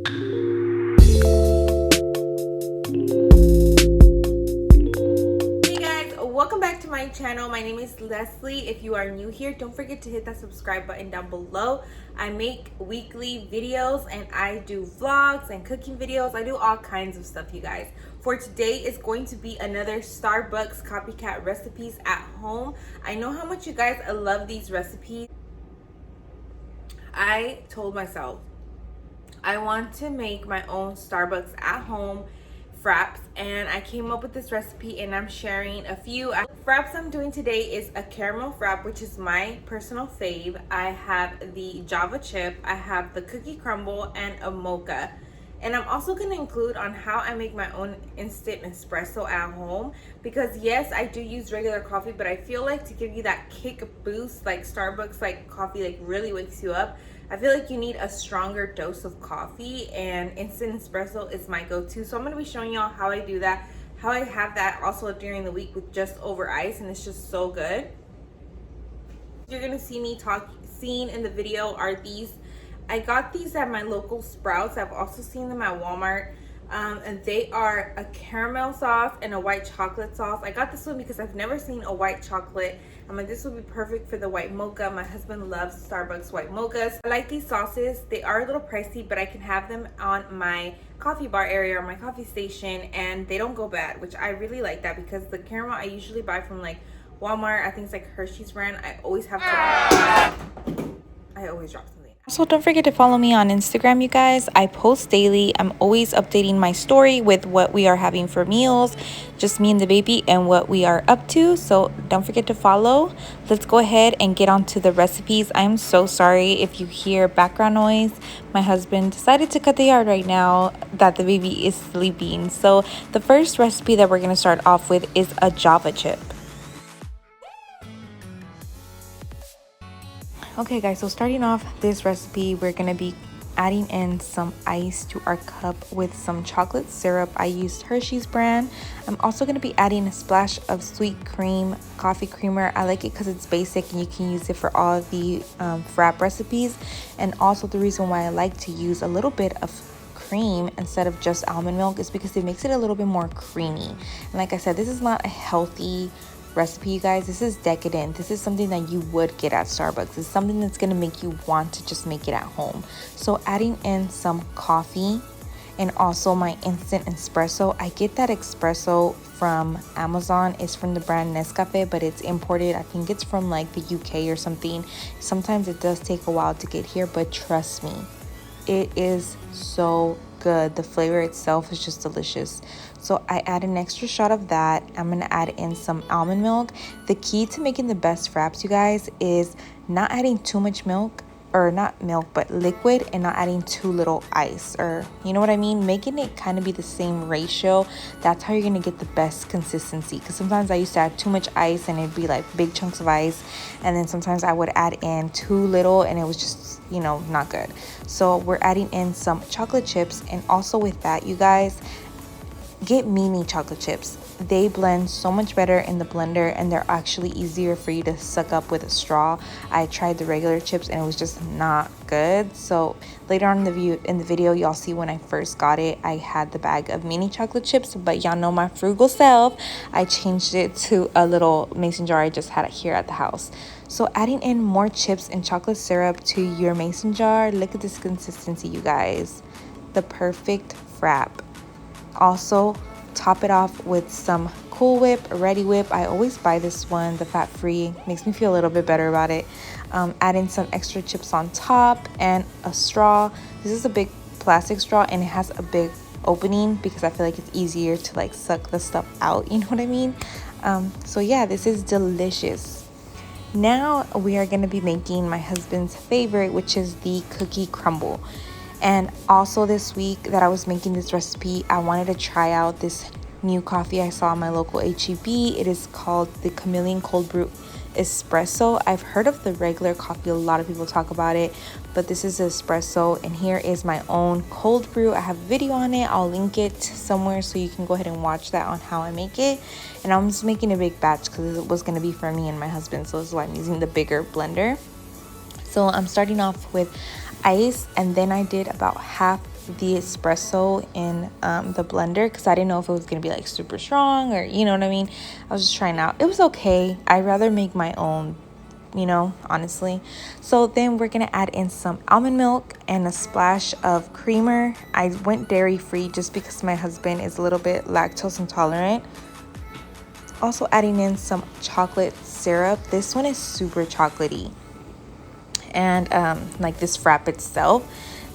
Welcome back to my channel. My name is Leslie. If you are new here, don't forget to hit that subscribe button down below. I make weekly videos and I do vlogs and cooking videos. I do all kinds of stuff, you guys. For today is going to be another Starbucks copycat recipes at home. I know how much you guys love these recipes. I told myself I want to make my own Starbucks at home fraps, and I came up with this recipe and I'm sharing a few fraps I'm doing today. Is a caramel frap, which is my personal fave. I have the Java chip, I have the cookie crumble, and a mocha. And I'm also going to include on how I make my own instant espresso at home, because yes, I do use regular coffee, but I feel like to give you that kick boost, like Starbucks like coffee like really wakes you up, I feel like you need a stronger dose of coffee, and instant espresso is my go-to. So I'm going to be showing y'all how I do that, how I have that also during the week with just over ice, and it's just so good. You're going to see me seeing in the video are these. I got these at my local Sprouts. I've also seen them at Walmart. And they are a caramel sauce and a white chocolate sauce. I got this one because I've never seen a white chocolate. I'm like, this would be perfect for the white mocha. My husband loves Starbucks white mochas. I like these sauces. They are a little pricey, but I can have them on my coffee bar area or my coffee station, and they don't go bad, which I really like that, because the caramel I usually buy from like Walmart, I think it's like Hershey's brand, I always have to, I always drop something. Also, don't forget to follow me on Instagram, you guys. I post daily. I'm always updating my story with what we are having for meals, just me and the baby, and what we are up to. So don't forget to follow. Let's go ahead and get on to the recipes. I'm so sorry if you hear background noise. My husband decided to cut the yard right now that the baby is sleeping. So the first recipe that we're going to start off with is a Java chip. Okay guys, so starting off this recipe, we're going to be adding in some ice to our cup with some chocolate syrup. I used Hershey's brand. I'm also going to be adding a splash of sweet cream, coffee creamer. I like it because it's basic and you can use it for all of the frap recipes. And also the reason why I like to use a little bit of cream instead of just almond milk is because it makes it a little bit more creamy. And like I said, this is not a healthy recipe, you guys. This is decadent. This is something that you would get at Starbucks. It's something that's going to make you want to just make it at home. So adding in some coffee and also my instant espresso. I get that espresso from Amazon. It's from the brand Nescafe, but it's imported. I think it's from like the UK or something. Sometimes it does take a while to get here, but trust me, it is so good. The flavor itself is just delicious. So I add an extra shot of that. I'm gonna add in some almond milk. The key to making the best fraps, you guys, is not adding too much milk, or not milk, but liquid, and not adding too little ice, or you know what I mean, making it kind of be the same ratio. That's how you're gonna get the best consistency, because sometimes I used to add too much ice and it'd be like big chunks of ice, and then sometimes I would add in too little and it was just, you know, not good. So we're adding in some chocolate chips, and also with that, you guys, get mini chocolate chips. They blend so much better in the blender, and they're actually easier for you to suck up with a straw. I tried the regular chips and it was just not good. So later on in the video, y'all see when I first got it, I had the bag of mini chocolate chips, but y'all know my frugal self, I changed it to a little mason jar I just had it here at the house. So adding in more chips and chocolate syrup to your mason jar. Look at this consistency, you guys. The perfect frap. Also top it off with some Cool Whip, Ready Whip. I always buy this one, the fat free. Makes me feel a little bit better about it. Add in some extra chips on top and a straw. This is a big plastic straw and it has a big opening because I feel like it's easier to like suck the stuff out, you know what I mean? So yeah, this is delicious. Now we are going to be making my husband's favorite, which is the cookie crumble. And also this week that I was making this recipe, I wanted to try out this new coffee I saw in my local HEB. It is called the Chameleon Cold Brew Espresso. I've heard of the regular coffee. A lot of people talk about it, but this is espresso, and here is my own cold brew. I have a video on it. I'll link it somewhere so you can go ahead and watch that on how I make it. And I'm just making a big batch because it was going to be for me and my husband, so that's why I'm using the bigger blender. So I'm starting off with ice, and then I did about half the espresso in the blender because I didn't know if it was gonna be like super strong, or you know what I mean. I was just trying out. It was okay. I'd rather make my own, you know, honestly. So then we're gonna add in some almond milk and a splash of creamer. I went dairy free just because my husband is a little bit lactose intolerant. Also adding in some chocolate syrup. This one is super chocolatey, and like this Frappe itself.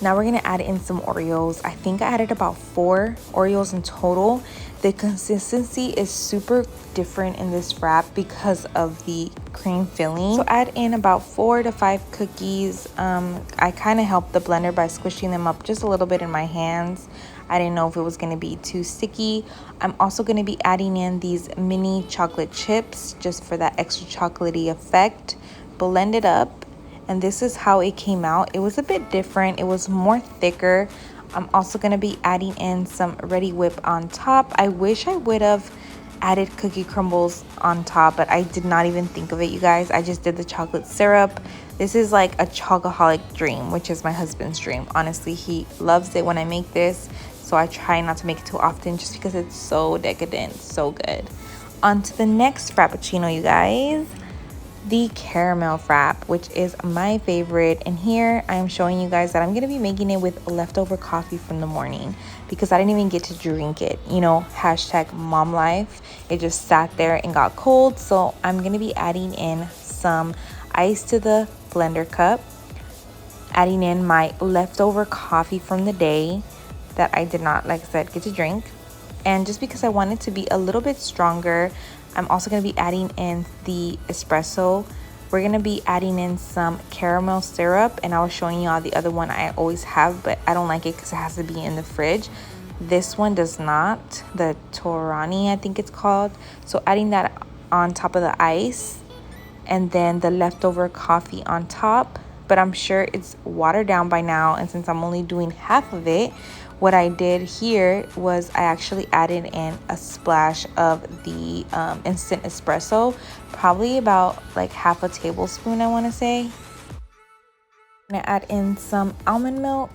Now we're gonna add in some Oreos. I think I added about 4 Oreos in total. The consistency is super different in this Frappe because of the cream filling. So add in about 4 to 5 cookies. I kind of helped the blender by squishing them up just a little bit in my hands. I didn't know if it was gonna be too sticky. I'm also gonna be adding in these mini chocolate chips just for that extra chocolatey effect. Blend it up. And this is how it came out. It was a bit different. It was more thicker. I'm also going to be adding in some Ready Whip on top. I wish I would have added cookie crumbles on top, but I did not even think of it, you guys. I just did the chocolate syrup. This is like a chocoholic dream, which is my husband's dream. Honestly, he loves it when I make this. So I try not to make it too often just because it's so decadent, so good. On to the next Frappuccino, you guys. The caramel Frappe, which is my favorite, and here I am showing you guys that I'm going to be making it with leftover coffee from the morning because I didn't even get to drink it, you know, hashtag mom life. It just sat there and got cold. So I'm going to be adding in some ice to the blender cup, adding in my leftover coffee from the day that I did not, like I said, get to drink. And just because I want it to be a little bit stronger, I'm also going to be adding in the espresso. We're going to be adding in some caramel syrup, and I was showing you all the other one I always have, but I don't like it because it has to be in the fridge. This one does not, the Torani I think it's called. So adding that on top of the ice, and then the leftover coffee on top. But I'm sure it's watered down by now, and since I'm only doing half of it, what I did here was I actually added in a splash of the instant espresso, probably about like half a tablespoon, I want to say. I'm gonna add in some almond milk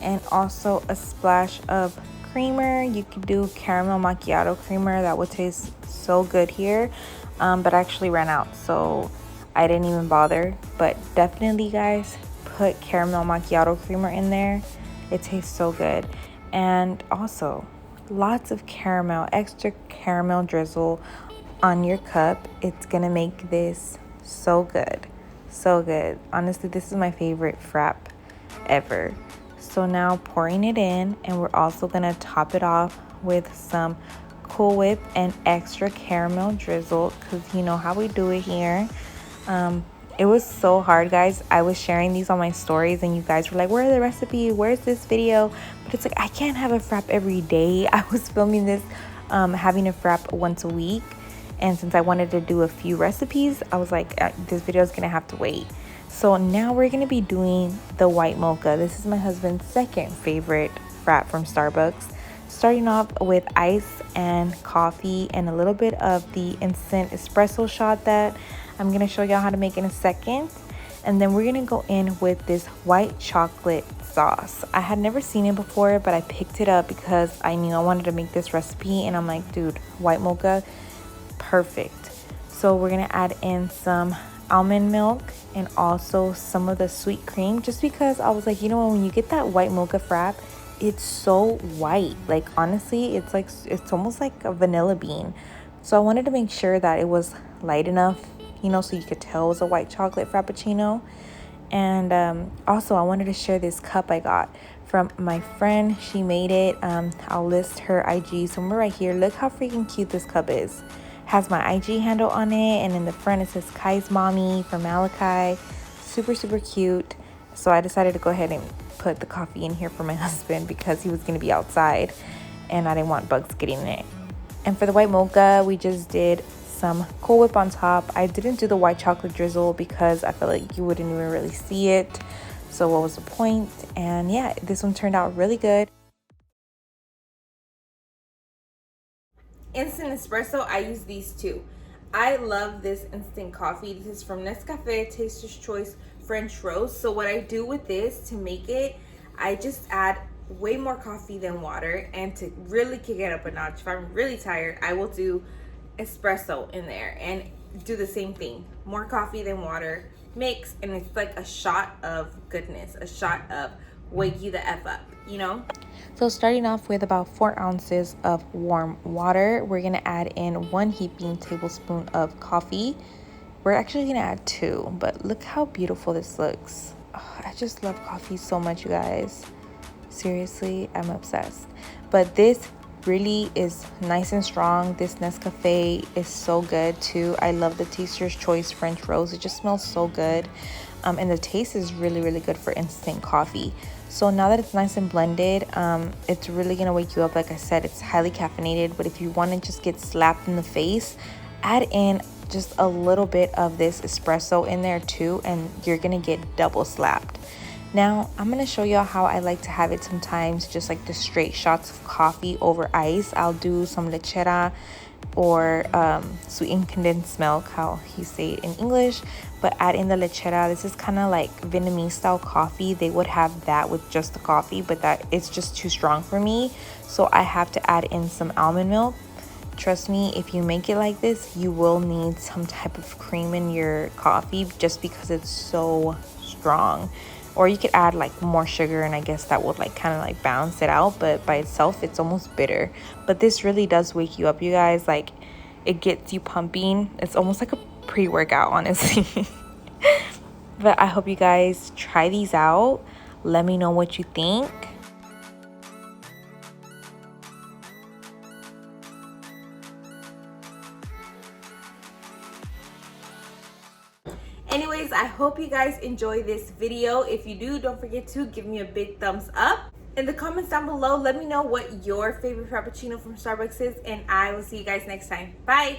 and also a splash of creamer. You could do caramel macchiato creamer, that would taste so good here, but I actually ran out, so I didn't even bother. But definitely, guys, put caramel macchiato creamer in there. It tastes so good. And also lots of caramel, extra caramel drizzle on your cup. It's gonna make this so good, so good. Honestly, this is my favorite Frappe ever. So now pouring it in, and we're also gonna top it off with some Cool Whip and extra caramel drizzle, because you know how we do it here. It was so hard, guys. I was sharing these on my stories and you guys were like, where's the recipe, where's this video? But it's like, I can't have a Frappe every day. I was filming this having a Frappe once a week, and since I wanted to do a few recipes, I was like, this video is gonna have to wait. So now we're gonna be doing the white mocha. This is my husband's second favorite Frappe from Starbucks. Starting off with ice and coffee and a little bit of the instant espresso shot that I'm going to show y'all how to make in a second. And then we're going to go in with this white chocolate sauce. I had never seen it before, but I picked it up because I knew I wanted to make this recipe. And I'm like, dude, white mocha, perfect. So we're going to add in some almond milk and also some of the sweet cream, just because I was like, you know, when you get that white mocha Frappe, it's so white. Like, honestly, it's almost like a vanilla bean. So I wanted to make sure that it was light enough, you know, so you could tell it was a white chocolate Frappuccino. And also I wanted to share this cup I got from my friend. She made it. I'll list her IG somewhere right here. Look how freaking cute this cup is. Has my IG handle on it, and in the front it says Kai's mommy from Malachi. Super, super cute. So I decided to go ahead and put the coffee in here for my husband because he was going to be outside and I didn't want bugs getting in it. And for the white mocha, we just did some Cool Whip on top. I didn't do the white chocolate drizzle because I felt like you wouldn't even really see it. So what was the point? And yeah, this one turned out really good. Instant espresso, I use these two. I love this instant coffee. This is from Nescafe Taster's Choice French Roast. So what I do with this to make it, I just add way more coffee than water. And to really kick it up a notch, if I'm really tired, I will do espresso in there and do the same thing. More coffee than water, mix, and it's like a shot of goodness, a shot of wake you the F up, you know? So starting off with about 4 ounces of warm water, we're gonna add in 1 heaping tablespoon of coffee. We're actually gonna add 2, but look how beautiful this looks. Oh, I just love coffee so much, you guys. Seriously, I'm obsessed. But this really is nice and strong. This Nescafe is so good too. I love the Taster's Choice French Rose. It just smells so good. And the taste is really, really good for instant coffee. So now that it's nice and blended, it's really gonna wake you up. Like I said, it's highly caffeinated, but if you want to just get slapped in the face, add in just a little bit of this espresso in there too, and you're gonna get double slapped. Now I'm gonna show y'all how I like to have it sometimes, just like the straight shots of coffee over ice. I'll do some lechera or sweetened condensed milk, how you say it in English, but add in the lechera. This is kind of like Vietnamese style coffee. They would have that with just the coffee, but that it's just too strong for me, so I have to add in some almond milk. Trust me, if you make it like this, you will need some type of cream in your coffee just because it's so strong. Or you could add like more sugar, and I guess that would like kind of like balance it out, but by itself it's almost bitter. But this really does wake you up, you guys. Like, it gets you pumping. It's almost like a pre-workout, honestly. But I hope you guys try these out. Let me know what you think. Anyways, I hope you guys enjoy this video. If you do, don't forget to give me a big thumbs up. In the comments down below, let me know what your favorite Frappuccino from Starbucks is, and I will see you guys next time. Bye!